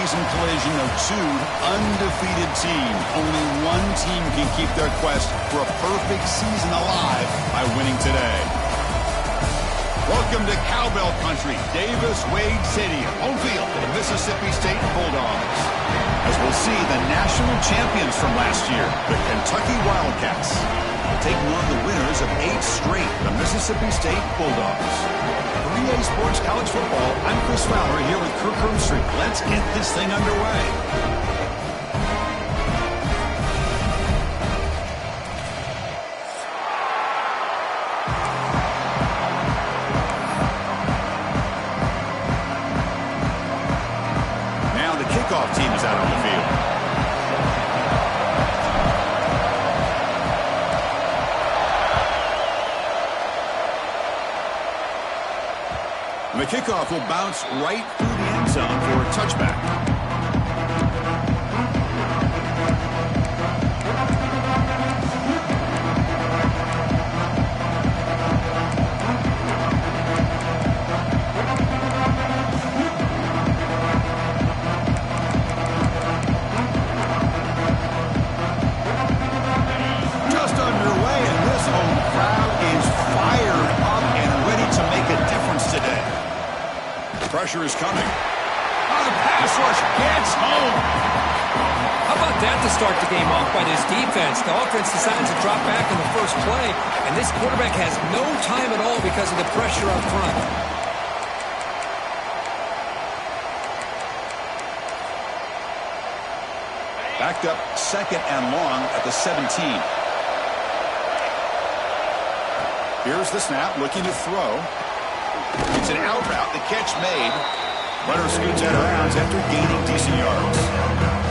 postseason collision of two undefeated teams. Only one team can keep their quest for a perfect season alive by winning today. Welcome to Cowbell Country, Davis-Wade Stadium, home field for the Mississippi State Bulldogs. As we'll see, the national champions from last year, the Kentucky Wildcats, will take one of the winners of 8 straight, the Mississippi State Bulldogs. For EA Sports College Football, I'm Chris Fowler here with Kirk Herbstreit. Let's get this thing underway. Team is out on the field. And the kickoff will bounce right through the end zone for a touchback. Pressure is coming. Oh, the pass rush gets home. How about that to start the game off by this defense? The offense decides to drop back in the first play, and this quarterback has no time at all because of the pressure up front. Backed up 2nd and long at the 17. Here's the snap, looking to throw. It's an out route. The catch made. Runner scoots out of bounds after gaining decent yards.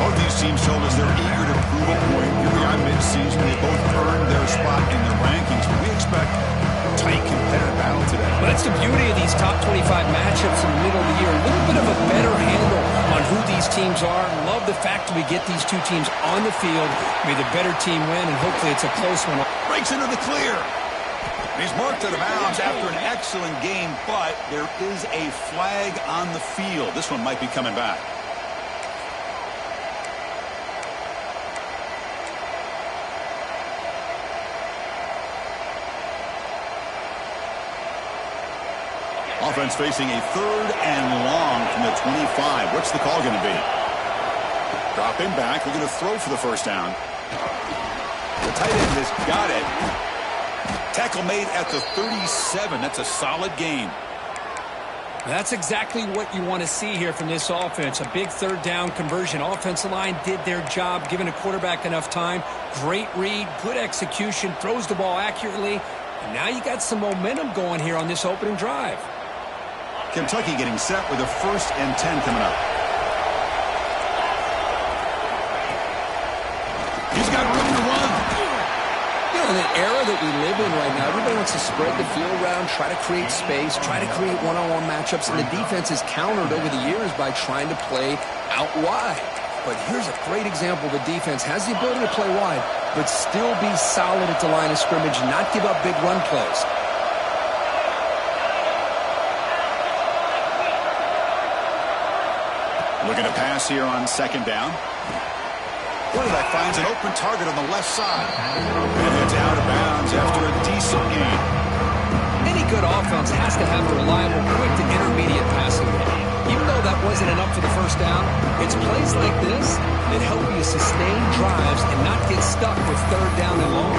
Both these teams told us they're eager to prove a point. Here we are mid-season. They both earned their spot in the rankings, but we expect a tight, competitive battle today. Well, that's the beauty of these top 25 matchups in the middle of the year. A little bit of a better handle on who these teams are. Love the fact that we get these two teams on the field. May the better team win, and hopefully it's a close one. Breaks into the clear. He's marked out of bounds after an excellent game, but there is a flag on the field. This one might be coming back. Offense facing a 3rd and long from the 25. What's the call going to be? Dropping back. We're going to throw for the first down. The tight end has got it. Tackle made at the 37. That's a solid gain. That's exactly what you want to see here from this offense. A big 3rd down conversion. Offensive line did their job, giving a quarterback enough time. Great read, good execution, throws the ball accurately. And now you got some momentum going here on this opening drive. Kentucky getting set with a 1st and 10 coming up. He's got room to run. In an era that we live in right now, everybody wants to spread the field around, try to create space, try to create one-on-one matchups, and the defense is countered over the years by trying to play out wide. But here's a great example. The defense has the ability to play wide, but still be solid at the line of scrimmage, not give up big run plays. Looking to pass here on 2nd down. Quarterback finds an open target on the left side. And it's out of bounds after a decent gain. Any good offense has to have a reliable, quick to intermediate passing game. Even though that wasn't enough for the first down, it's plays like this that help you sustain drives and not get stuck with 3rd down and long.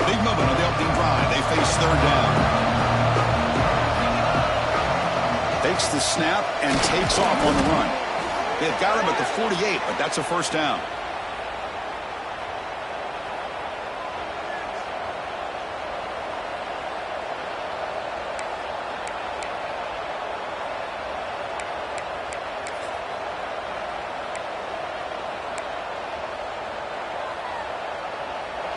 Big moment on the opening drive. They face 3rd down. Takes the snap and takes off on the run. They've got him at the 48, but that's a 1st down.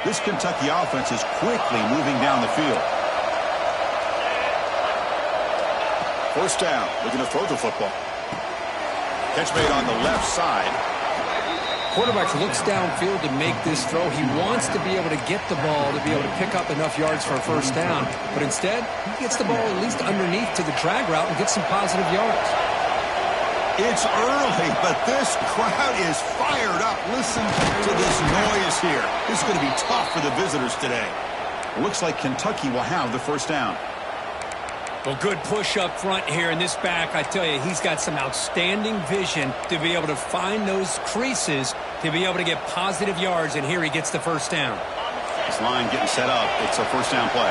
This Kentucky offense is quickly moving down the field. 1st down, looking to throw the football. Catch made on the left side. Quarterback looks downfield to make this throw. He wants to be able to get the ball to be able to pick up enough yards for a first down. But instead, he gets the ball at least underneath to the drag route and gets some positive yards. It's early, but this crowd is fired up. Listen to this noise here. This is going to be tough for the visitors today. It looks like Kentucky will have the first down. Well, good push up front here, and this back, I tell you, he's got some outstanding vision to be able to find those creases to be able to get positive yards, and here he gets the first down. This line getting set up. It's a first down play.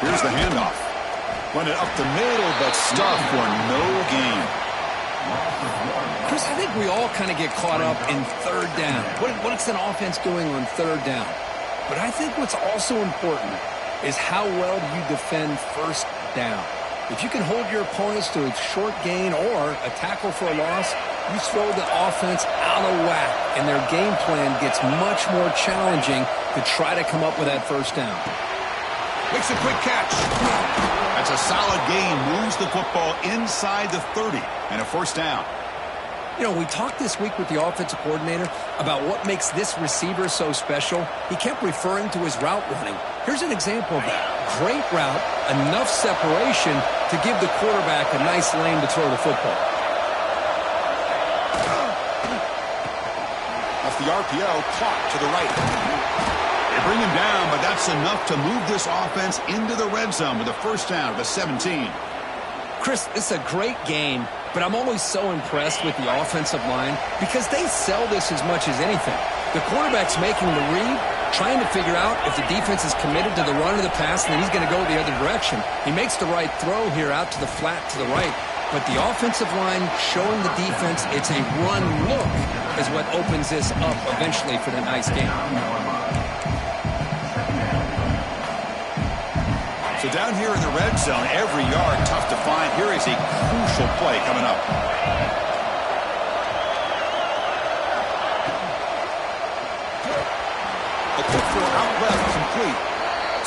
Here's the handoff. Run it up the middle, but stuffed for no gain. Chris, I think we all kind of get caught up in third down. What's an offense doing on third down? But I think what's also important is how well do you defend first down. If you can hold your opponents to a short gain or a tackle for a loss, you throw the offense out of whack, and their game plan gets much more challenging to try to come up with that first down. Makes a quick catch. That's a solid gain. Moves the football inside the 30 and a first down. You know, we talked this week with the offensive coordinator about what makes this receiver so special. He kept referring to his route running. Here's an example of that. Great route, enough separation to give the quarterback a nice lane to throw the football. Off the RPO, caught to the right. They bring him down, but that's enough to move this offense into the red zone with a first down of the 17. Chris, this is a great game, but I'm always so impressed with the offensive line because they sell this as much as anything. The quarterback's making the read, trying to figure out if the defense is committed to the run or the pass, and then he's going to go the other direction. He makes the right throw here out to the flat to the right, but the offensive line showing the defense it's a run look is what opens this up eventually for the nice game. So down here in the red zone, every yard tough to find. Here is a crucial play coming up. A quick throw out left, complete.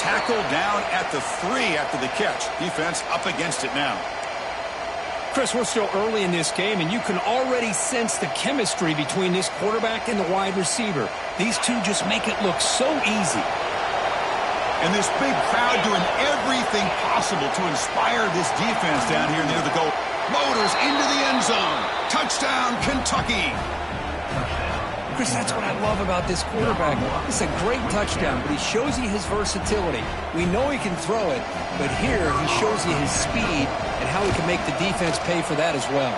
Tackle down at the 3 after the catch. Defense up against it now. Chris, we're still early in this game, and you can already sense the chemistry between this quarterback and the wide receiver. These two just make it look so easy. And this big crowd doing everything possible to inspire this defense down here near the goal. Motors into the end zone. Touchdown, Kentucky. Chris, that's what I love about this quarterback. It's a great touchdown, but he shows you his versatility. We know he can throw it, but here he shows you his speed and how he can make the defense pay for that as well.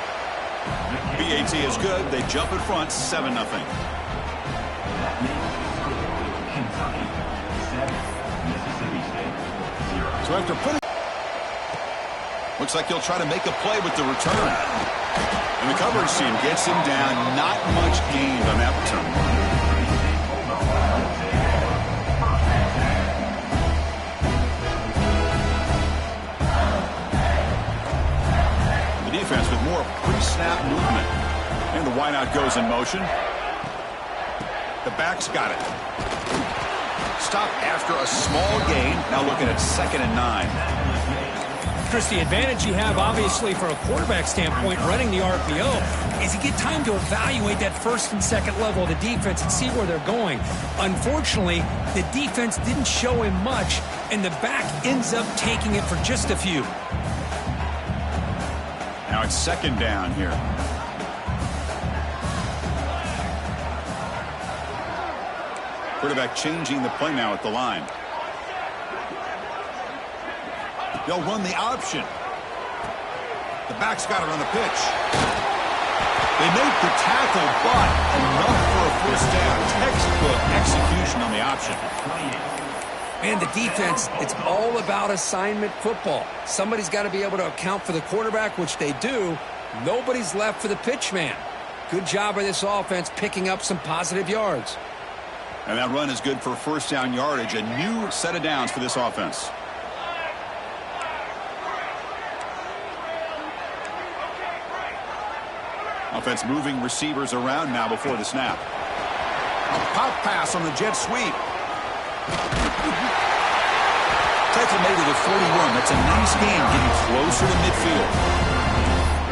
BAT is good. They jump in front, 7-0. So after putting... Looks like he'll try to make a play with the return. And the coverage team gets him down. Not much gained on that return. The defense with more pre-snap movement. And the wideout goes in motion. The back's got it. Stop after a small gain. Now looking at 2nd and 9. Chris, the advantage you have, obviously, for a quarterback standpoint, running the RPO, is you get time to evaluate that first and second level of the defense and see where they're going. Unfortunately, the defense didn't show him much, and the back ends up taking it for just a few. Now it's 2nd down here. Quarterback changing the play now at the line. They'll run the option. The back's got it on the pitch. They make the tackle, but enough for a first down. Textbook execution on the option. Man, the defense, it's all about assignment football. Somebody's got to be able to account for the quarterback, which they do. Nobody's left for the pitch man. Good job by this offense picking up some positive yards. And that run is good for first down yardage. A new set of downs for this offense. Offense moving receivers around now before the snap. A pop pass on the jet sweep. Tackle made to the 41. That's a nice gain, getting closer to midfield.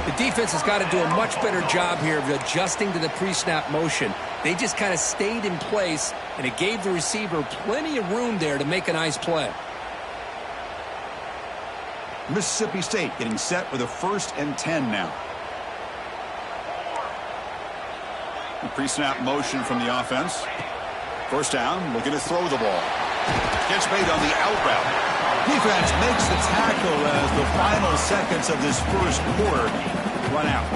The defense has got to do a much better job here of adjusting to the pre-snap motion. They just kind of stayed in place, and it gave the receiver plenty of room there to make a nice play. Mississippi State getting set with a 1st and 10 now. Pre-snap motion from the offense. 1st down, looking to throw the ball. Gets made on the out route. Defense makes the tackle as the final seconds of this 1st quarter run out.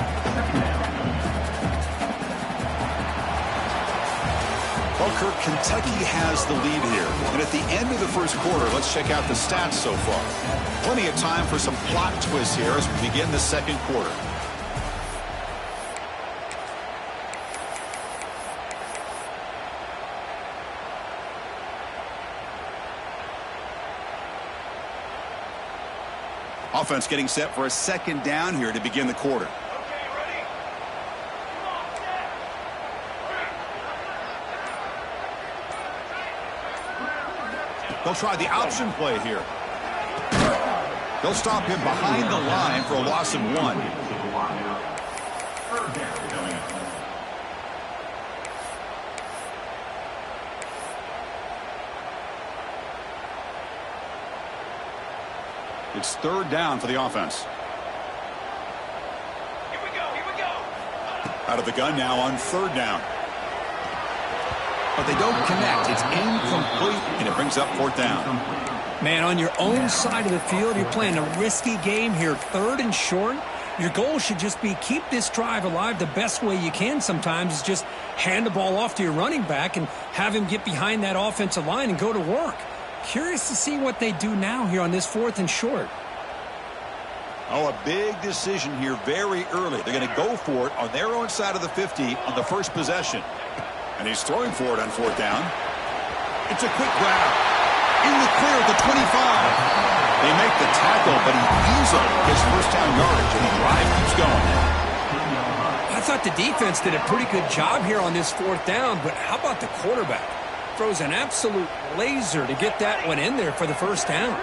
Well, Kirk, Kentucky has the lead here. And at the end of the 1st quarter, let's check out the stats so far. Plenty of time for some plot twists here as we begin the 2nd quarter. Offense getting set for a 2nd down here to begin the quarter. Okay, ready? Come on, set. They'll try the option play here. They'll stop him behind the line for a loss of 1. It's 3rd down for the offense. Here we go, here we go. Out of the gun now on 3rd down. But they don't connect. It's incomplete, and it brings up 4th down. Man, on your own side of the field, you're playing a risky game here. 3rd and short. Your goal should just be keep this drive alive the best way you can sometimes is just hand the ball off to your running back and have him get behind that offensive line and go to work. Curious to see what they do now here on this 4th and short. Oh, a big decision here very early. They're going to go for it on their own side of the 50 on the 1st possession. And he's throwing for it on 4th down. It's a quick grab. In the clear at the 25. They make the tackle, but he easily gets 1st down yardage, and the drive keeps going. I thought the defense did a pretty good job here on this 4th down, but how about the quarterback? Throws an absolute laser to get that one in there for the 1st down.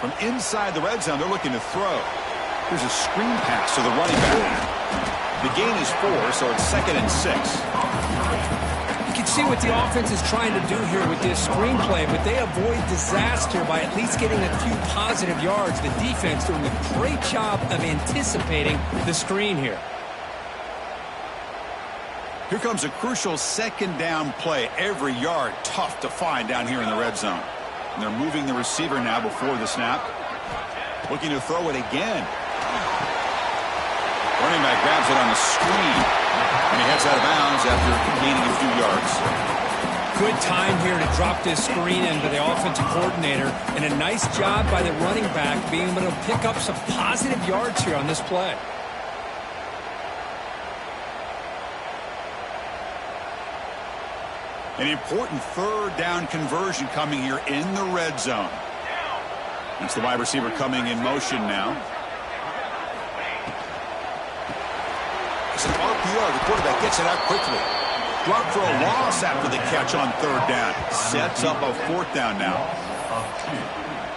From inside the red zone, they're looking to throw. Here's a screen pass to the running back. The gain is 4, so it's 2nd and 6. You can see what the offense is trying to do here with this screen play, but they avoid disaster by at least getting a few positive yards. The defense doing a great job of anticipating the screen here. Here comes a crucial 2nd down play. Every yard tough to find down here in the red zone. And they're moving the receiver now before the snap. Looking to throw it again. Running back grabs it on the screen. And he heads out of bounds after gaining a few yards. Good time here to drop this screen in by the offensive coordinator. And a nice job by the running back being able to pick up some positive yards here on this play. An important 3rd down conversion coming here in the red zone. It's the wide receiver coming in motion now. It's an RPO. The quarterback gets it out quickly. Drop for a loss after the catch on 3rd down. Sets up a 4th down now.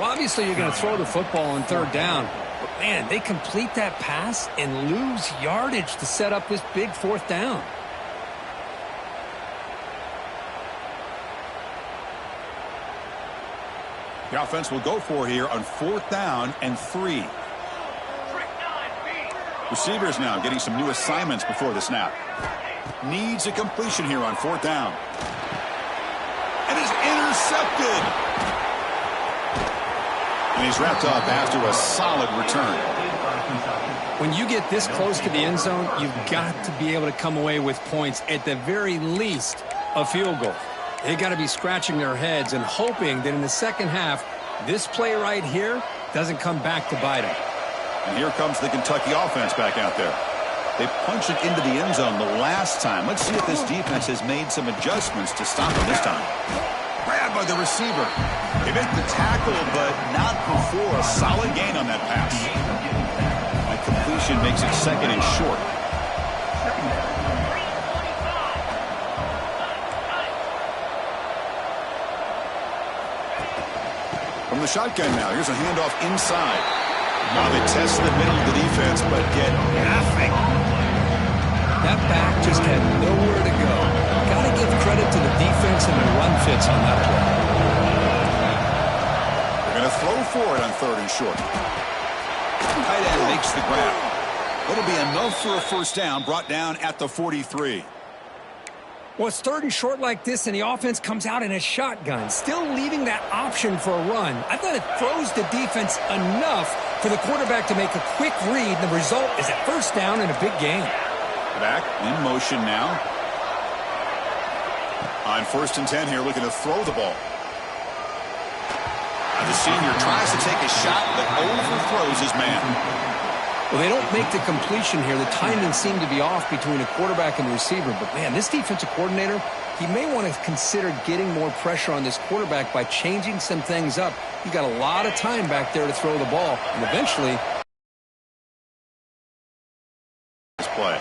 Well, obviously you're going to throw the football on 3rd down. But, man, they complete that pass and lose yardage to set up this big 4th down. The offense will go for it here on 4th down and 3. Receivers now getting some new assignments before the snap. Needs a completion here on 4th down. And is intercepted. And he's wrapped up after a solid return. When you get this close to the end zone, you've got to be able to come away with points, at the very least, a field goal. They got to be scratching their heads and hoping that in the 2nd half, this play right here doesn't come back to bite them. And here comes the Kentucky offense back out there. They punched it into the end zone the last time. Let's see if this defense has made some adjustments to stop them this time. Grabbed by the receiver. They make the tackle, but not before a solid gain on that pass. That completion makes it 2nd and short. From the shotgun now, here's a handoff inside. Now they test the middle of the defense, but get nothing. That back just had nowhere to go. Got to give credit to the defense and their run fits on that play. They're going to throw for it on 3rd and short. Tight end makes the grab. It'll be enough for a first down, brought down at the 43. Well, it's 3rd and short like this, and the offense comes out in a shotgun, still leaving that option for a run. I thought it throws the defense enough for the quarterback to make a quick read, and the result is a first down and a big gain. Back in motion now. On 1st and 10 here, looking to throw the ball. The senior tries to take a shot, but overthrows his man. Well, they don't make the completion here. The timing seemed to be off between a quarterback and the receiver. But, man, this defensive coordinator, he may want to consider getting more pressure on this quarterback by changing some things up. He's got a lot of time back there to throw the ball. And eventually, this play.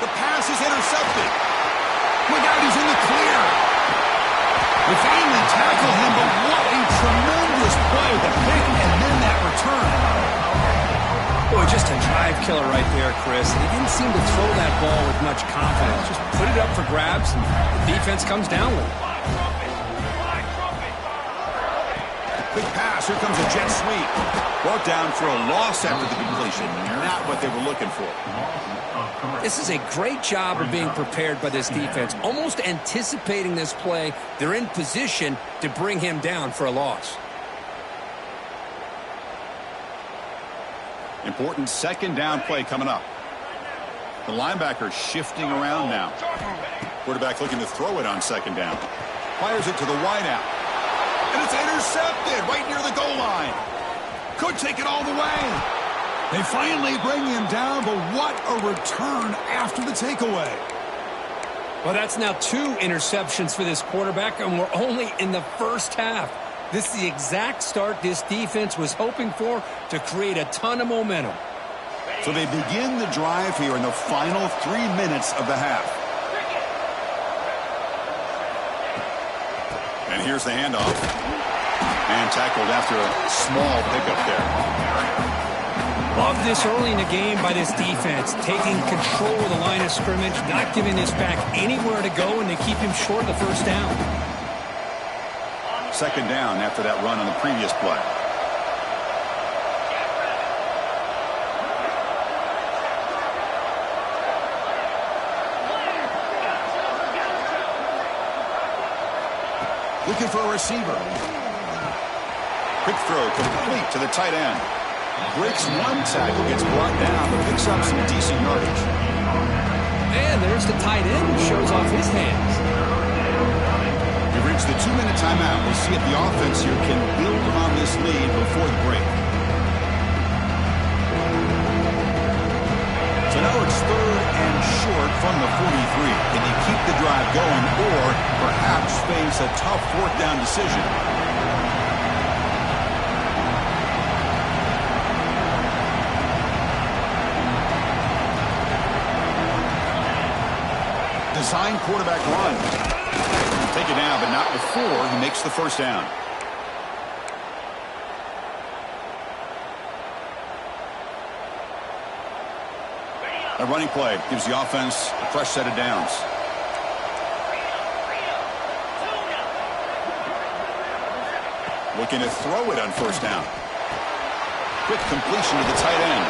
The pass is intercepted. Look out, he's in the clear. They finally tackle him, but what a tremendous play. The pick and then that return. Boy, just a drive killer right there, Chris. He didn't seem to throw that ball with much confidence. Just put it up for grabs, and the defense comes down with it. Big pass. Here comes a jet sweep. Brought down for a loss after the completion. Not what they were looking for. this is a great job of being prepared by this defense, almost anticipating this play. They're in position to bring him down for a loss. Important 2nd down play coming up. The linebacker shifting around now. Quarterback looking to throw it on 2nd down. Fires it to the wideout. And it's intercepted right near the goal line. Could take it all the way. They finally bring him down, but what a return after the takeaway. Well, that's now 2 interceptions for this quarterback, and we're only in the first half. This is the exact start this defense was hoping for to create a ton of momentum. So they begin the drive here in the final 3 minutes of the half. And here's the handoff. And tackled after a small pickup there. Love this early in the game by this defense, taking control of the line of scrimmage, not giving this back anywhere to go, and they keep him short of the first down. 2nd down after that run on the previous play. Looking for a receiver. Quick throw complete to the tight end. Breaks 1 tackle, gets brought down, but picks up some decent yardage. And there's the tight end who shows off his hands. We've reached the 2-minute timeout. We'll see if the offense here can build on this lead before the break. So now it's 3rd and short from the 43. Can you keep the drive going or perhaps face a tough 4th down decision? Design quarterback run. Take it down, but not before he makes the first down. A running play gives the offense a fresh set of downs. Looking to throw it on 1st down. Quick completion to the tight end.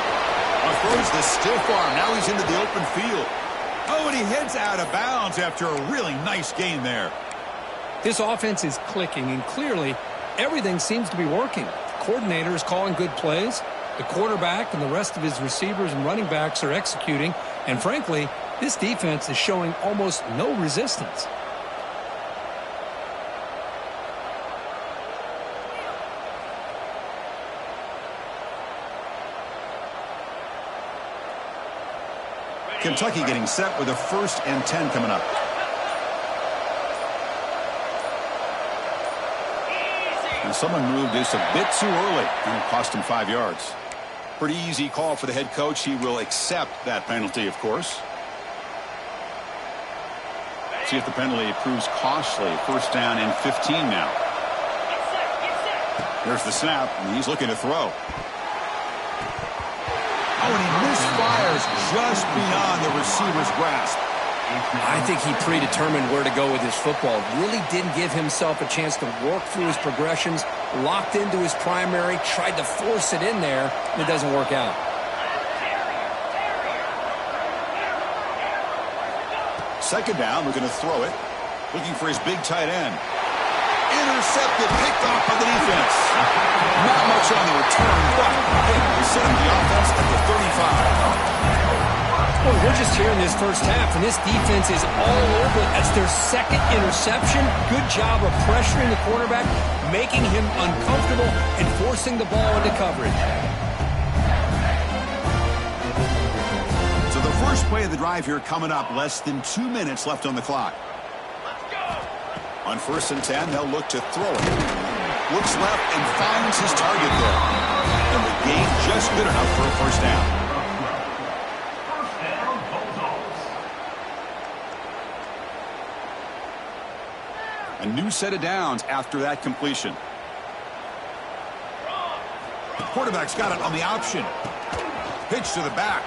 Throws the stiff arm. Now he's into the open field. Oh, and he heads out of bounds after a really nice gain there. This offense is clicking, and clearly everything seems to be working. The coordinator is calling good plays. The quarterback and the rest of his receivers and running backs are executing. And frankly, this defense is showing almost no resistance. Kentucky getting set with a 1st and 10 coming up. And someone moved this a bit too early, and it cost him 5 yards. Pretty easy call for the head coach. He will accept that penalty, of course. See if the penalty proves costly. 1st down and 15 now. Here's the snap, and he's looking to throw. Oh, and he misfires just beyond the receiver's grasp. I think he predetermined where to go with his football. Really didn't give himself a chance to work through his progressions, locked into his primary, tried to force it in there, and it doesn't work out. Second down, we're going to throw it. Looking for his big tight end. Intercepted, picked off by the defense. Not much on the return, but they set up the offense at the 35. Well, we're just here in this first half, and this defense is all over it. That's their second interception. Good job of pressuring the quarterback, making him uncomfortable, and forcing the ball into coverage. So the first play of the drive here coming up, less than 2 minutes left on the clock. On 1st and 10, they'll look to throw it. Looks left and finds his target there. And the gain just good enough for a first down. A new set of downs after that completion. The quarterback's got it on the option. Pitch to the back.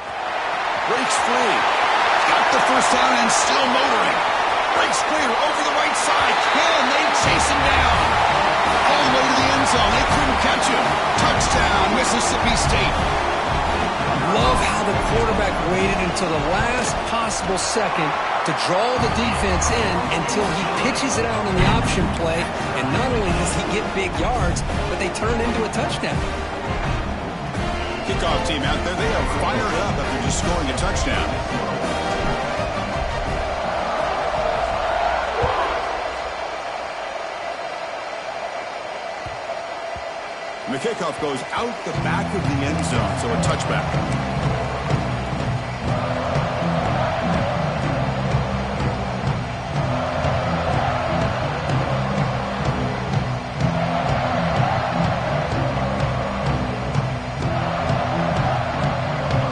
Breaks free. Got the first down and still motoring. Breaks clear over the right side. Can they chase him down? All the way to the end zone. They couldn't catch him. Touchdown, Mississippi State. Love how the quarterback waited until the last possible second to draw the defense in until he pitches it out on the option play. And not only does he get big yards, but they turn into a touchdown. Kickoff team out there. They are fired up after just scoring a touchdown. The kickoff goes out the back of the end zone, so a touchback.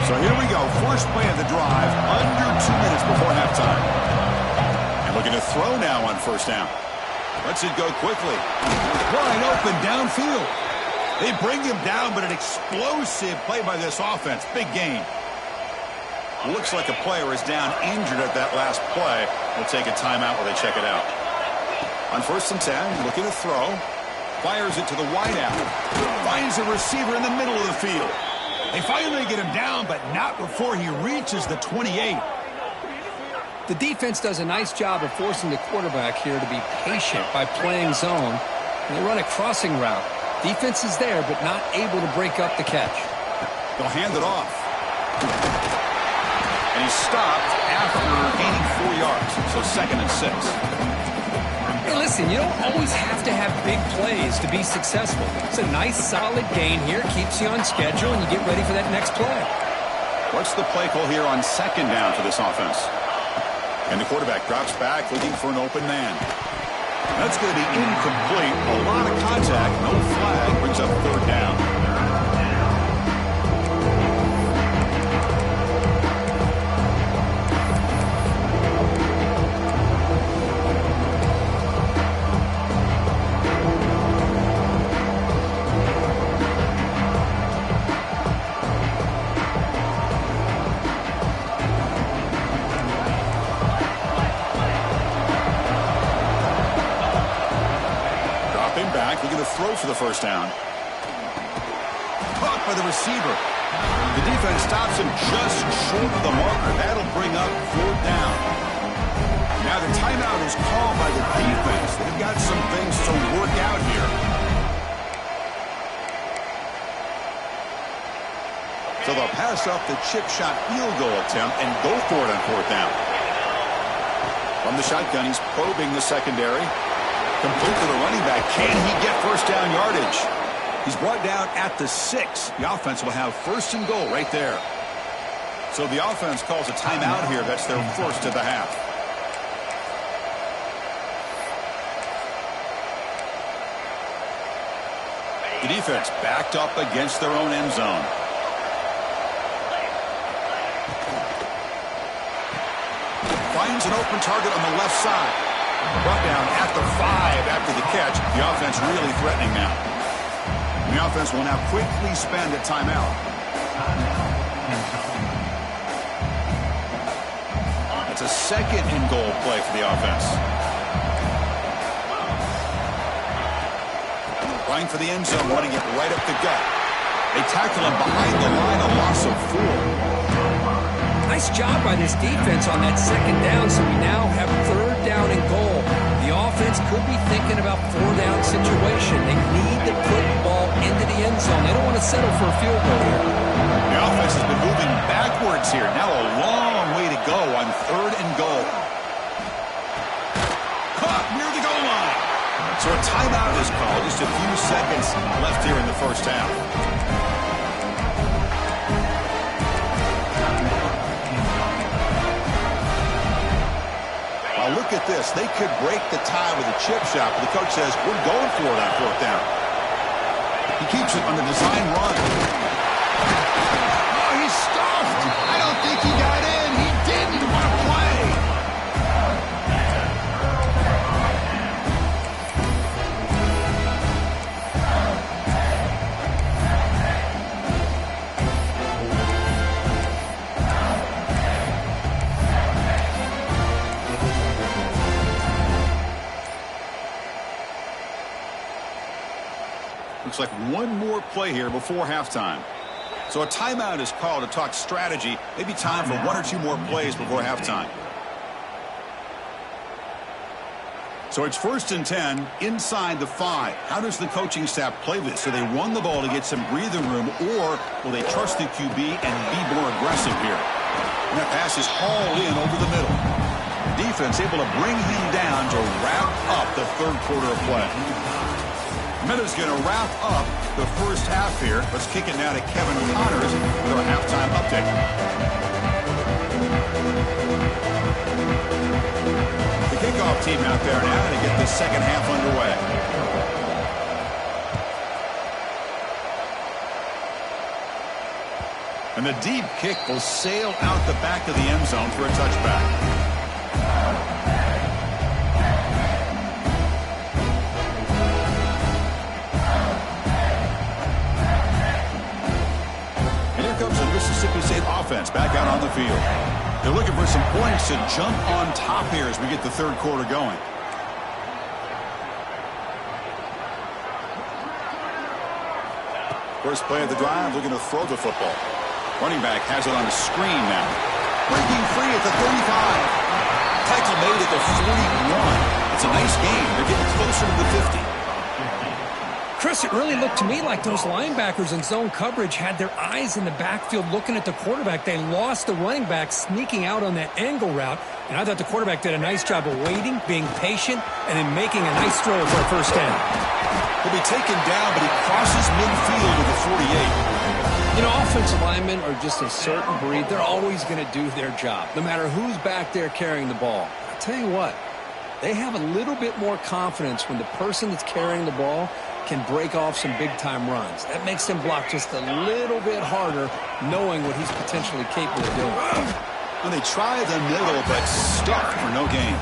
So here we go, first play of the drive, under 2 minutes before halftime. And looking to throw now on first down. Lets it go quickly. Wide open downfield. They bring him down, but an explosive play by this offense. Big gain. Looks like a player is down injured at that last play. We'll take a timeout while they check it out. On 1st and 10, looking to throw. Fires it to the wideout. Finds a receiver in the middle of the field. They finally get him down, but not before he reaches the 28. The defense does a nice job of forcing the quarterback here to be patient by playing zone. And they run a crossing route. Defense is there, but not able to break up the catch. They'll hand it off. And he's stopped after gaining 4 yards. So 2nd and 6. Hey, listen, you don't always have to have big plays to be successful. It's a nice, solid gain here. Keeps you on schedule, and you get ready for that next play. What's the play call here on 2nd down for this offense? And the quarterback drops back, looking for an open man. That's going to be incomplete. A lot of contact. No flag. Brings up 3rd down. Throw for the first down. Caught by the receiver. The defense stops him just short of the marker. That'll bring up 4th down. Now the timeout is called by the defense. They've got some things to work out here. So they'll pass up the chip shot field goal attempt and go for it on 4th down. From the shotgun, he's probing the secondary. Complete to the running back. Can he get first down yardage? He's brought down at the 6. The offense will have 1st and goal right there. So the offense calls a timeout here. That's their first of the half. The defense backed up against their own end zone. Finds an open target on the left side. Brought down at the 5 after the catch. The offense really threatening now. The offense will now quickly spend a timeout. It's a second and goal play for the offense. Running for the end zone, running it right up the gut. They tackle him behind the line, a loss of 4. Nice job by this defense on that second down, so we now have third down and goal. The offense could be thinking about 4-down situation. They need to put the ball into the end zone. They don't want to settle for a field goal here. The offense has been moving backwards here. Now a long way to go on third and goal. Caught near the goal line. So a timeout is called. Just a few seconds left here in the first half. Now look at this. They could break the tie with a chip shot, but the coach says, we're going for it on fourth down. He keeps it on the design run. Oh, he's stuffed. I don't think he got in. He didn't want to play. Looks like one more play here before halftime. So a timeout is called to talk strategy. Maybe time for 1 or 2 more plays before halftime. So it's 1st and 10 inside the 5. How does the coaching staff play this? Do they run the ball to get some breathing room, or will they trust the QB and be more aggressive here? And that pass is hauled in over the middle. Defense able to bring him down to wrap up the third quarter of play. Miller's going to wrap up the first half here. Let's kick it now to Kevin Connors with our halftime update. The kickoff team out there now to get this second half underway. And the deep kick will sail out the back of the end zone for a touchback. Mississippi State offense back out on the field. They're looking for some points to jump on top here as we get the third quarter going. First play of the drive, looking to throw the football. Running back has it on the screen now. Breaking free at the 35. Tackle made at the 41. It's a nice game. They're getting closer to the 50. Chris, it really looked to me like those linebackers in zone coverage had their eyes in the backfield looking at the quarterback. They lost the running back sneaking out on that angle route, and I thought the quarterback did a nice job of waiting, being patient, and then making a nice throw for a first down. He'll be taken down, but he crosses midfield to the 48. You know, offensive linemen are just a certain breed. They're always going to do their job, no matter who's back there carrying the ball. I'll tell you what, they have a little bit more confidence when the person that's carrying the ball can break off some big-time runs. That makes them block just a little bit harder, knowing what he's potentially capable of doing. And they try the middle, but stuck for no gain.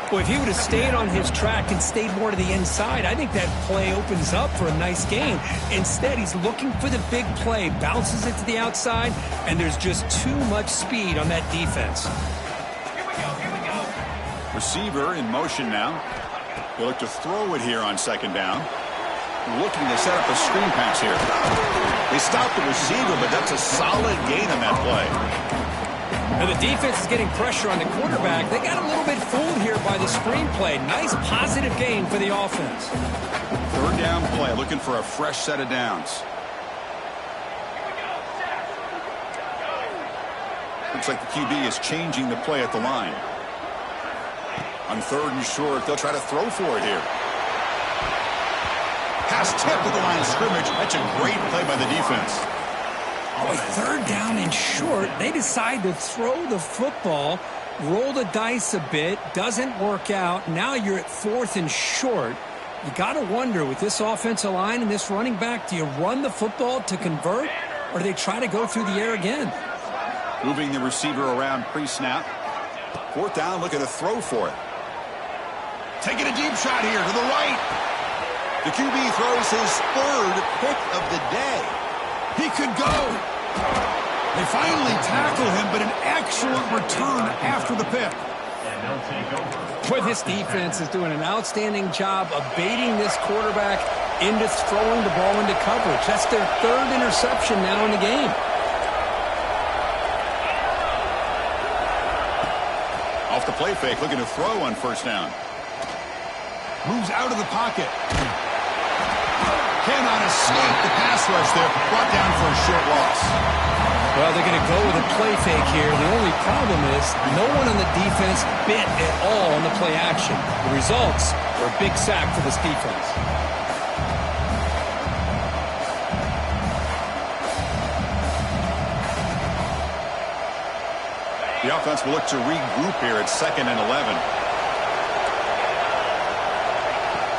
Well, if he would have stayed on his track and stayed more to the inside, I think that play opens up for a nice gain. Instead, he's looking for the big play, bounces it to the outside, and there's just too much speed on that defense. Here we go. Receiver in motion now. They look to throw it here on second down. Looking to set up a screen pass here. They stopped the receiver, but that's a solid gain on that play. Now the defense is getting pressure on the quarterback. They got a little bit fooled here by the screen play. Nice positive gain for the offense. Third down play, looking for a fresh set of downs. Looks like the QB is changing the play at the line. On third and short, they'll try to throw for it here. Pass tipped at the line of scrimmage. That's a great play by the defense. Oh, third down and short. They decide to throw the football, roll the dice a bit, doesn't work out. Now you're at fourth and short. You got to wonder, with this offensive line and this running back, do you run the football to convert, or do they try to go through the air again? Moving the receiver around pre-snap. Fourth down, looking to throw for it. Taking a deep shot here to the right. The QB throws his third pick of the day. He could go. They finally tackle him, but an excellent return after the pick. Boy, this defense is doing an outstanding job of baiting this quarterback into throwing the ball into coverage. That's their third interception now in the game. Off the play fake, looking to throw on first down. Moves out of the pocket. Cannot escape the pass rush there. Brought down for a short loss. Well, they're going to go with a play fake here. The only problem is no one on the defense bit at all on the play action. The results are a big sack for this defense. The offense will look to regroup here at 2nd and 11.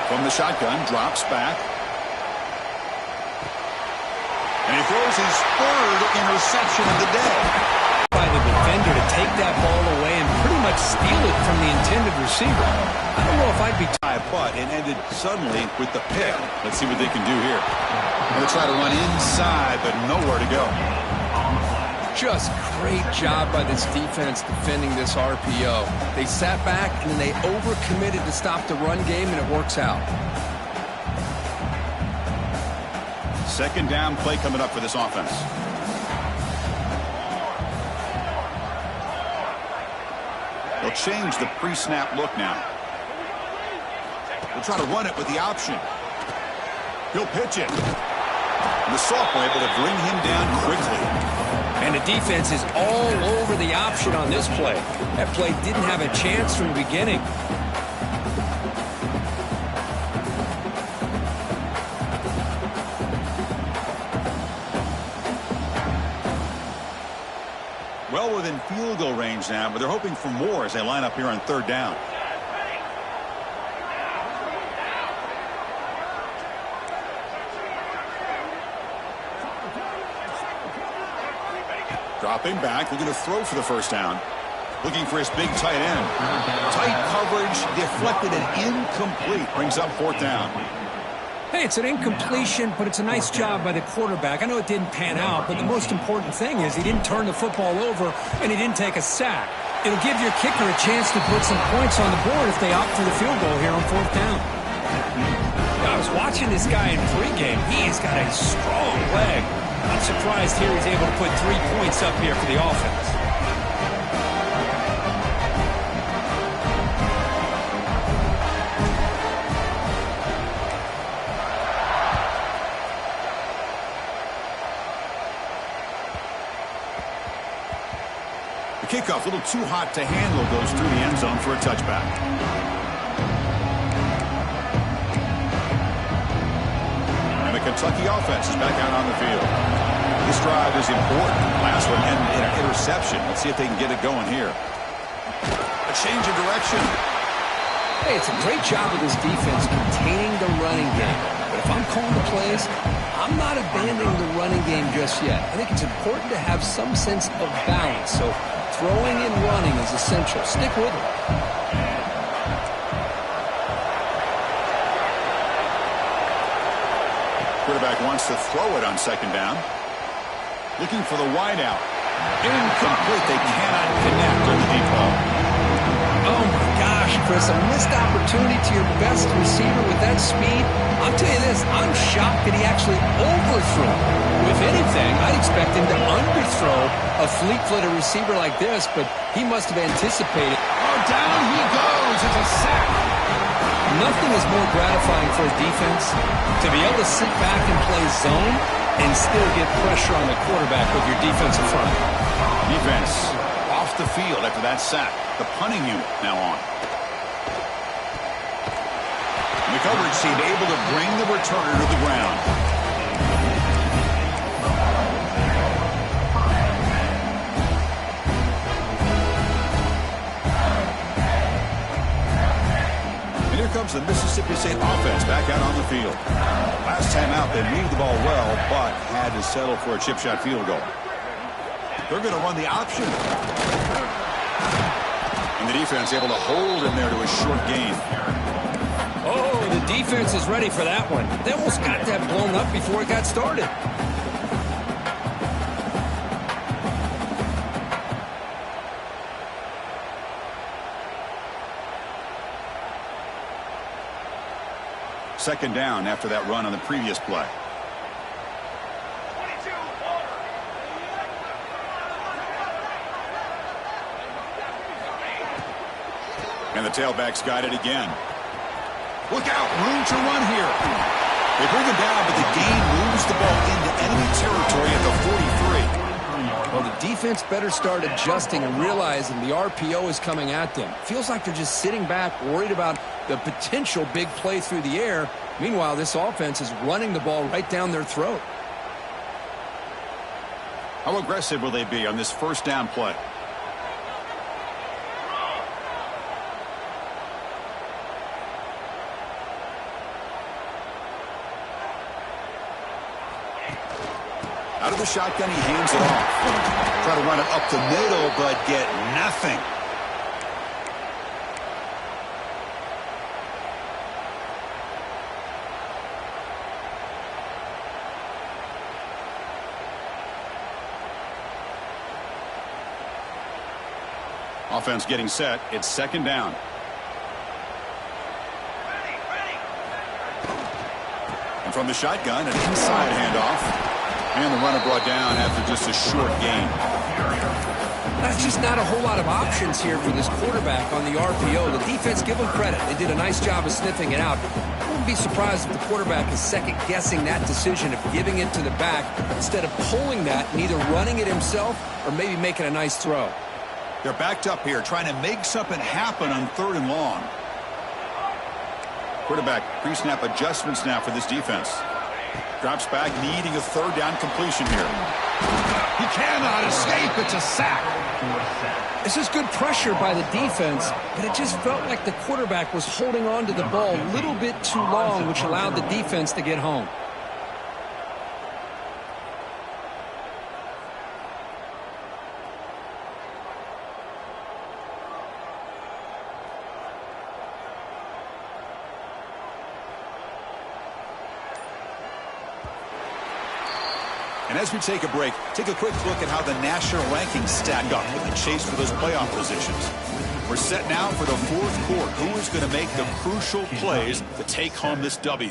From the shotgun, drops back. And he throws his third interception of the day. By the defender to take that ball away and pretty much steal it from the intended receiver. I don't know if I'd be... But it ended suddenly with the pick. Let's see what they can do here. They'll try to run inside, but nowhere to go. Just great job by this defense defending this RPO. They sat back and then they overcommitted to stop the run game, and it works out. Second down play coming up for this offense. They'll change the pre-snap look now. They'll try to run it with the option. He'll pitch it. And the sophomore able to bring him down quickly. And the defense is all over the option on this play. That play didn't have a chance from the beginning. Well within field goal range now, but they're hoping for more as they line up here on third down. Dropping back, looking to throw for the first down. Looking for his big tight end. Tight coverage, deflected and incomplete. Brings up fourth down. Hey, it's an incompletion, but it's a nice job by the quarterback. I know it didn't pan out, but the most important thing is he didn't turn the football over and he didn't take a sack. It'll give your kicker a chance to put some points on the board if they opt for the field goal here on fourth down. I was watching this guy in pregame. He's got a strong leg. I'm surprised here he's able to put 3 points up here for the offense. The kickoff, a little too hot to handle, goes through the end zone for a touchback. And the Kentucky offense is back out on the field. This drive is important. Last one ended in an interception. Let's see if they can get it going here. A change of direction. Hey, it's a great job of this defense containing the running game. But if I'm calling the plays, I'm not abandoning the running game just yet. I think it's important to have some sense of balance. So throwing and running is essential. Stick with it. Quarterback wants to throw it on second down. Looking for the wide out. Incomplete. They cannot connect on the deep ball. Oh, my gosh, Chris. A missed opportunity to your best receiver with that speed. I'll tell you this. I'm shocked that he actually overthrew. If anything, I'd expect him to underthrow a fleet-footed receiver like this, but he must have anticipated. Oh, down he goes. It's a sack. Nothing is more gratifying for a defense to be able to sit back and play zone and still get pressure on the quarterback with your defensive front. Defense off the field after that sack. The punting unit now on. And the coverage team able to bring the returner to the ground. And here comes the Mississippi State offense back out on the field. Last time out, they moved the ball well, but had to settle for a chip shot field goal. They're going to run the option. And the defense able to hold him there to a short gain. Oh, the defense is ready for that one. They almost got that blown up before it got started. Second down after that run on the previous play. 22, And the tailback's got it again. Look out, room to run here. They bring him down, but the gain moves the ball into enemy territory at the 43. Well, the defense better start adjusting and realizing the RPO is coming at them. Feels like they're just sitting back, worried about the potential big play through the air. Meanwhile, this offense is running the ball right down their throat. How aggressive will they be on this first down play? Out of the shotgun, he hands it off. Try to run it up the middle, but get nothing. Offense getting set. It's second down. And from the shotgun, an inside handoff. And the runner brought down after just a short gain. That's just not a whole lot of options here for this quarterback on the RPO. The defense, give them credit. They did a nice job of sniffing it out. I wouldn't be surprised if the quarterback is second-guessing that decision of giving it to the back instead of pulling that and either running it himself or maybe making a nice throw. They're backed up here, trying to make something happen on 3rd and long. Quarterback pre-snap adjustments now for this defense. Drops back, needing a 3rd down completion here. He cannot escape. It's a sack. This is good pressure by the defense, but it just felt like the quarterback was holding on to the ball a little bit too long, which allowed the defense to get home. And as we take a break, take a quick look at how the national rankings stack up in the chase for those playoff positions. We're set now for the 4th quarter. Who is going to make the crucial plays to take home this W?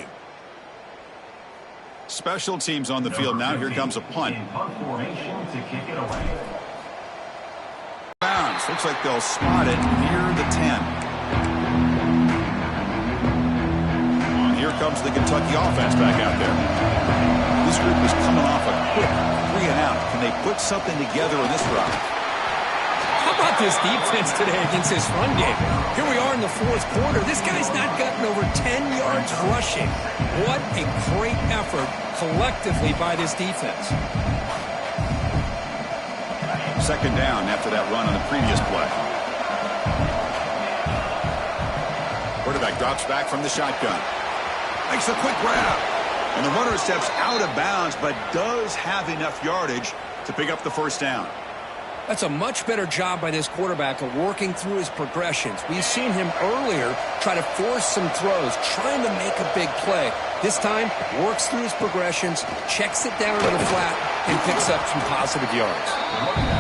Special teams on the field now. Here comes a punt. Bounds. Looks like they'll spot it near the 10. And here comes the Kentucky offense back out there. This group is coming off a quick 3-and-out. Can they put something together in this drive? How about this defense today against this run game? Here we are in the 4th quarter. This guy's not gotten over 10 yards rushing. What a great effort collectively by this defense. Second down after that run on the previous play. Quarterback drops back from the shotgun. Makes a quick grab. And the runner steps out of bounds, but does have enough yardage to pick up the first down. That's a much better job by this quarterback of working through his progressions. We've seen him earlier try to force some throws, trying to make a big play. This time, works through his progressions, checks it down to the flat, and picks up some positive yards.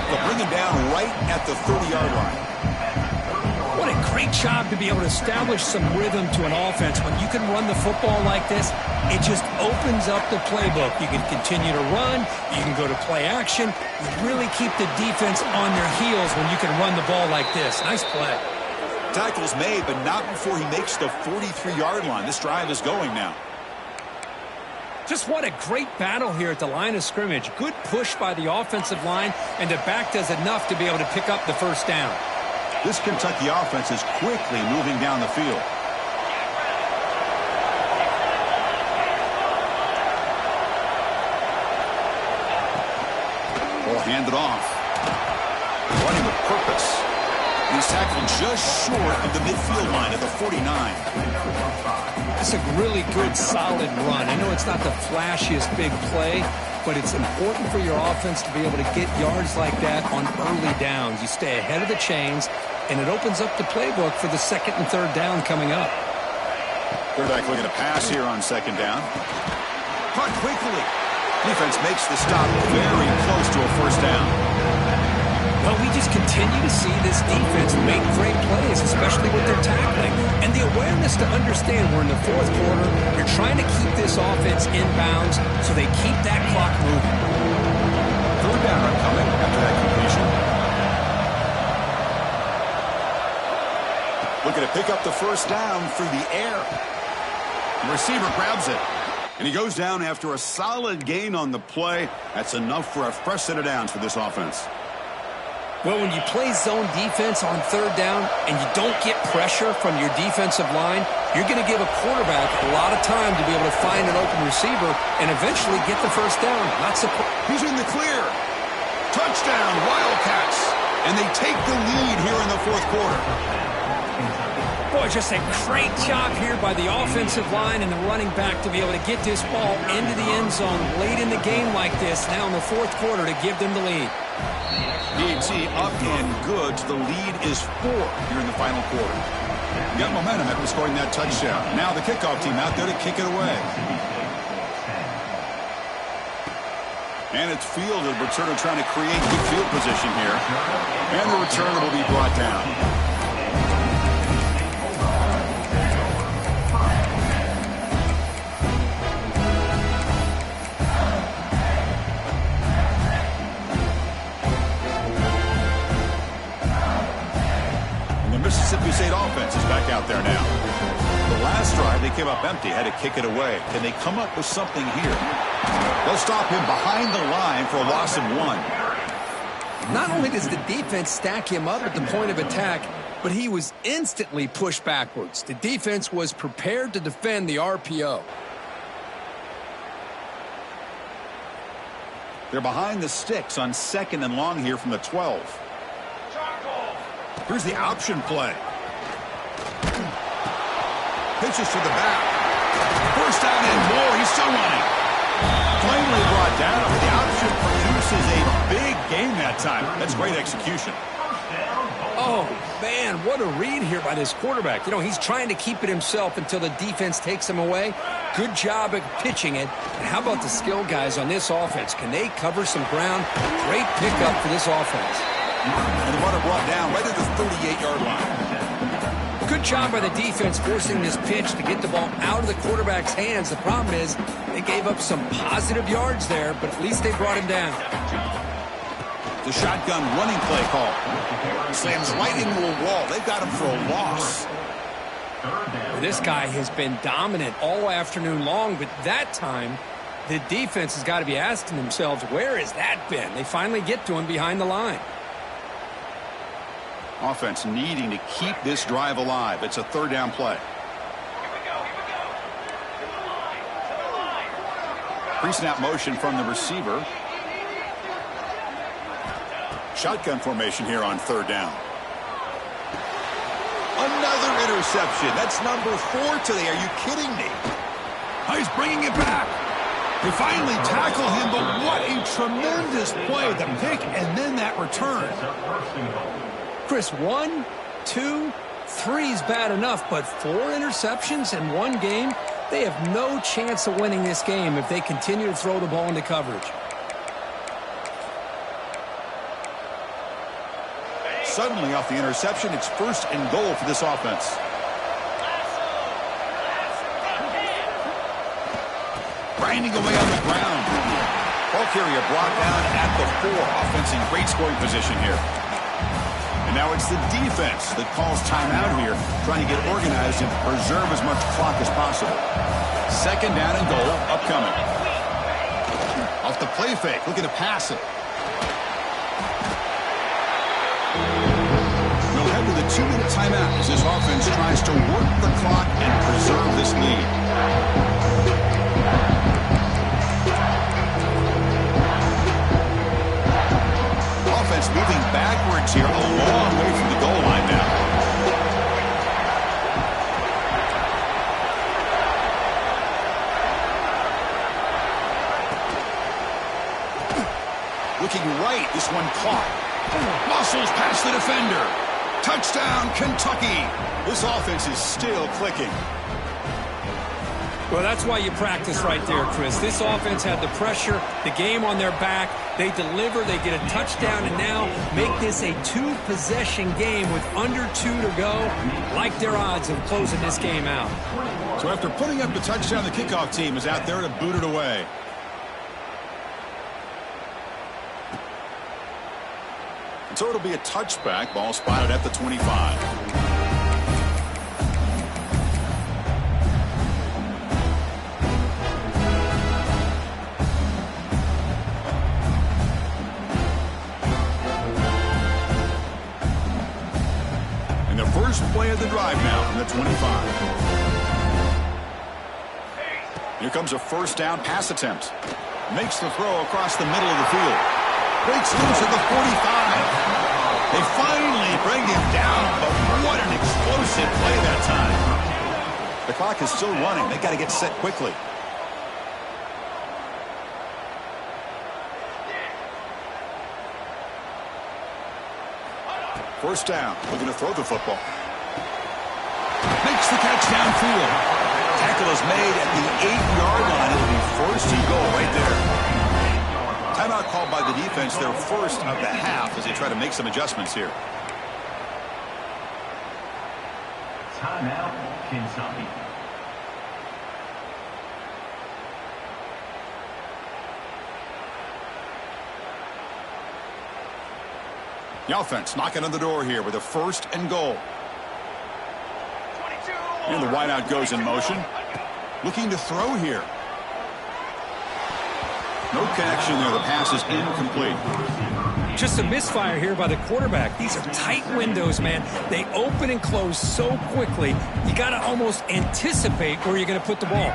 They'll bring him down right at the 30-yard line. What a great job to be able to establish some rhythm to an offense. When you can run the football like this, it just opens up the playbook. You can continue to run. You can go to play action. You really keep the defense on their heels when you can run the ball like this. Nice play. Tackle's made, but not before he makes the 43-yard line. This drive is going now. Just what a great battle here at the line of scrimmage. Good push by the offensive line, and the back does enough to be able to pick up the first down. This Kentucky offense is quickly moving down the field. Ball handed off. Running with purpose. He's tackled just short of the midfield line at the 49. That's a really good, solid run. I know it's not the flashiest big play, but it's important for your offense to be able to get yards like that on early downs. You stay ahead of the chains, and it opens up the playbook for the 2nd and 3rd down coming up. Quarterback looking to pass here on second down. Caught quickly. Defense makes the stop very close to a first down. Well, we just continue to see this defense make great plays, especially with their tackling. And the awareness to understand we're in the fourth quarter, you're trying to keep this offense in bounds so they keep that clock moving. Third down upcoming after that completion. Looking to pick up the first down through the air. The receiver grabs it. And he goes down after a solid gain on the play. That's enough for a fresh set of downs for this offense. Well, when you play zone defense on third down and you don't get pressure from your defensive line, you're going to give a quarterback a lot of time to be able to find an open receiver and eventually get the first down. Not He's in the clear. Touchdown, Wildcats. And they take the lead here in the fourth quarter. Boy, just a great job here by the offensive line and the running back to be able to get this ball into the end zone late in the game like this, now in the fourth quarter, to give them the lead. DT up and good. The lead is 4 here in the final quarter. Got momentum after scoring that touchdown. Now the kickoff team out there to kick it away. And it's fielded. Returner trying to create good field position here. And the returner will be brought down. Mississippi State offense is back out there now. The last drive, they came up empty, had to kick it away. Can they come up with something here? They'll stop him behind the line for a loss of 1. Not only does the defense stack him up at the point of attack, but he was instantly pushed backwards. The defense was prepared to defend the RPO. They're behind the sticks on second and long here from the 12. Here's the option play. Pitches to the back. First down and more. He's still running. Plainly brought down, but the option produces a big gain that time. That's great execution. Oh, man, what a read here by this quarterback. You know, he's trying to keep it himself until the defense takes him away. Good job at pitching it. And how about the skill guys on this offense? Can they cover some ground? Great pickup for this offense. And the runner brought down right at the 38-yard line. Good job by the defense forcing this pitch to get the ball out of the quarterback's hands. The problem is they gave up some positive yards there, but at least they brought him down. The shotgun running play call. Slams right into a wall. They've got him for a loss. This guy has been dominant all afternoon long, but that time the defense has got to be asking themselves, where has that been? They finally get to him behind the line. Offense needing to keep this drive alive. It's a third down play. Pre-snap motion from the receiver. Shotgun formation here on third down. Another interception. That's number 4 today. Are you kidding me? Oh, he's bringing it back. They finally tackle him, but what a tremendous play. The pick and then that return. Chris, 1, 2, 3 is bad enough, but 4 interceptions in one game, they have no chance of winning this game if they continue to throw the ball into coverage. Suddenly off the interception, it's first and goal for this offense. Grinding away on the ground. Ball carrier brought down at the 4. Offense in great scoring position here. And now it's the defense that calls timeout here, trying to get organized and preserve as much clock as possible. Second down and goal upcoming. Off the play fake, looking to pass it. We'll head to the 2-minute timeout as this offense tries to work the clock and preserve this lead. Offense moving backwards here, a long way from the goal line now. Looking right, this one caught. Muscles past the defender. Touchdown, Kentucky. This offense is still clicking. Well, that's why you practice right there, Chris. This offense had the pressure, the game on their back. They deliver, they get a touchdown, and now make this a two-possession game with under 2 to go. Like their odds of closing this game out. So after putting up the touchdown, the kickoff team is out there to boot it away. And so it'll be a touchback. Ball spotted at the 25. First play of the drive now from the 25. Here comes a first down pass attempt. Makes the throw across the middle of the field. Breaks loose at the 45. They finally bring him down, but what an explosive play that time. The clock is still running. They got to get set quickly. First down, looking to throw the football. Makes the catch downfield. Tackle is made at the 8-yard line. It'll be first and goal right there. Timeout called by the defense, their first of the half as they try to make some adjustments here. Timeout, Kentucky. The offense knocking on the door here with a first and goal. And the wideout goes in motion. Looking to throw here. No connection there. The pass is incomplete. Just a misfire here by the quarterback. These are tight windows, man. They open and close so quickly. You got to almost anticipate where you're going to put the ball.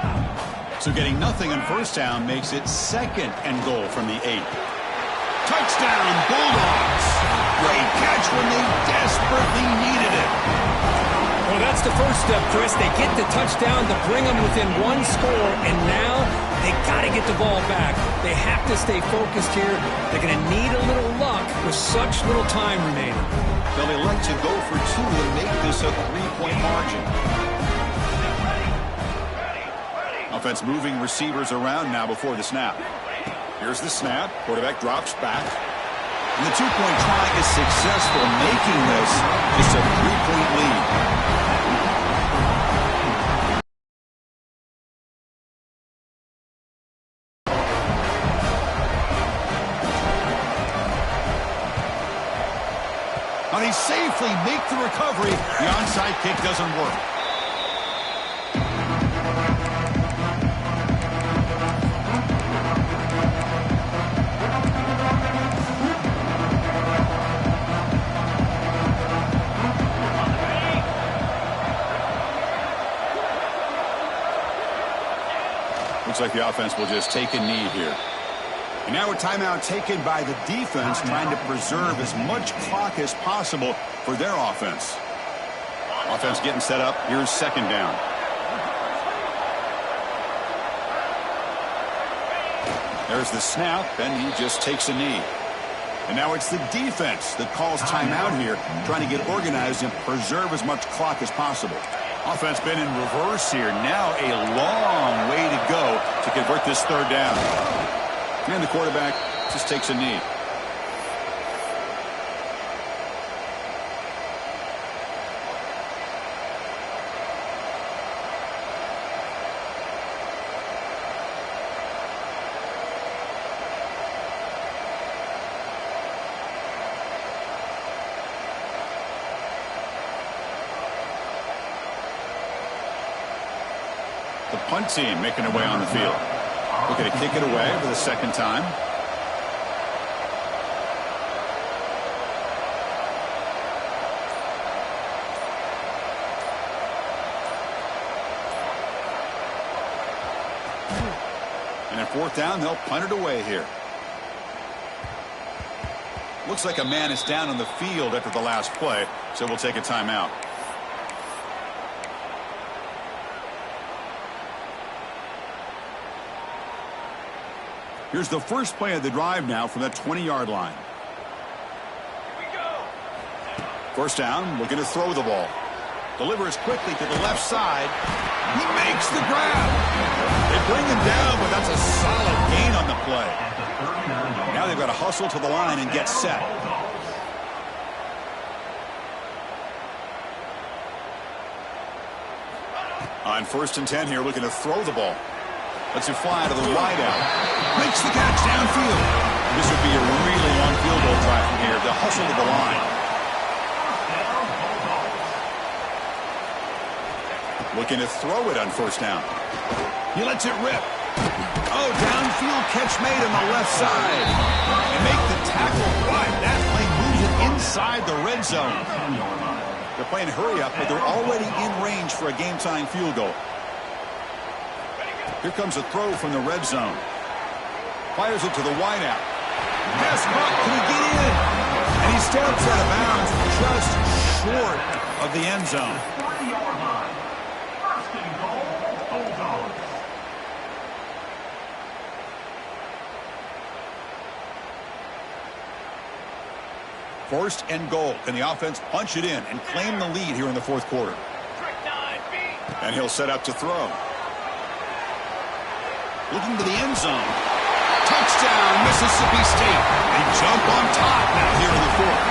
So getting nothing on first down makes it second and goal from the 8. Touchdown, Bulldogs. Great catch when they desperately needed it. Well, that's the first step, Chris. They get the touchdown to bring them within one score, and now they got to get the ball back. They have to stay focused here. They're going to need a little luck with such little time remaining. They'll elect to go for 2 and make this a 3-point margin. Offense moving receivers around now before the snap. Here's the snap. Quarterback drops back. And the 2-point try is successful, making this just a 3-point lead. They safely make the recovery. The onside kick doesn't work. Looks like the offense will just take a knee here. And now a timeout taken by the defense, trying to preserve as much clock as possible for their offense. Offense getting set up. Here's second down. There's the snap, and he just takes a knee. And now it's the defense that calls timeout here, trying to get organized and preserve as much clock as possible. Offense been in reverse here. Now a long way to go to convert this third down. And the quarterback just takes a knee. The punt team making their way on the field. Looking to kick it away for the second time. And at fourth down, they'll punt it away here. Looks like a man is down on the field after the last play, so we'll take a timeout. Here's the first play of the drive now from that 20-yard line. Here we go. First down, looking to throw the ball. Delivers quickly to the left side. He makes the grab. They bring him down, but that's a solid gain on the play. Now they've got to hustle to the line and get set. On 1st and 10 here, looking to throw the ball. Lets it fly to the wide out. Makes the catch downfield. This would be a really long field goal try from here to hustle to the line. Looking to throw it on 1st down. He lets it rip. Oh, downfield catch made on the left side. And make the tackle wide. That play moves it inside the red zone. They're playing hurry up, but they're already in range for a game-tying field goal. Here comes a throw from the red zone. Fires it to the wideout. Pass caught. Can he get in? And he steps out of bounds just short of the end zone. 40-yard line. 1st and goal, Bulldogs. First and goal. Can the offense punch it in and claim the lead here in the 4th quarter? And he'll set up to throw. Looking to the end zone. Touchdown, Mississippi State. They jump on top now here in the 4th.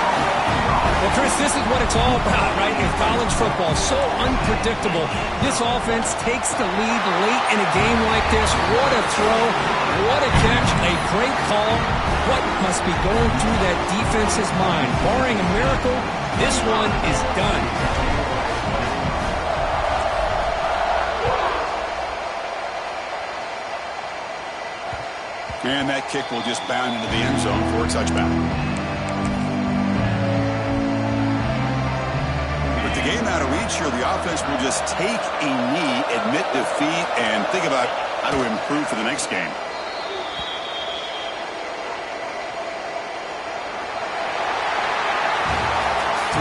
Well, Chris, this is what it's all about, right? In college football, so unpredictable. This offense takes the lead late in a game like this. What a throw. What a catch. A great call. What must be going through that defense's mind? Barring a miracle, this one is done. And that kick will just bound into the end zone for a touchback. With the game out of reach here, the offense will just take a knee, admit defeat, and think about how to improve for the next game.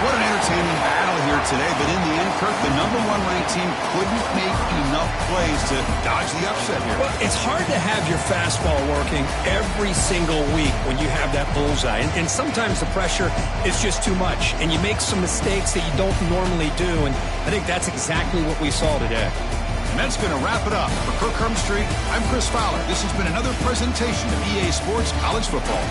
What an entertaining battle here today, but in the end, Kirk, the #1 ranked team couldn't make enough plays to dodge the upset here. Well, it's hard to have your fastball working every single week when you have that bullseye. And sometimes the pressure is just too much, and you make some mistakes that you don't normally do, and I think that's exactly what we saw today. And that's going to wrap it up. For Kirk Herbstreit, I'm Chris Fowler. This has been another presentation of EA Sports College Football.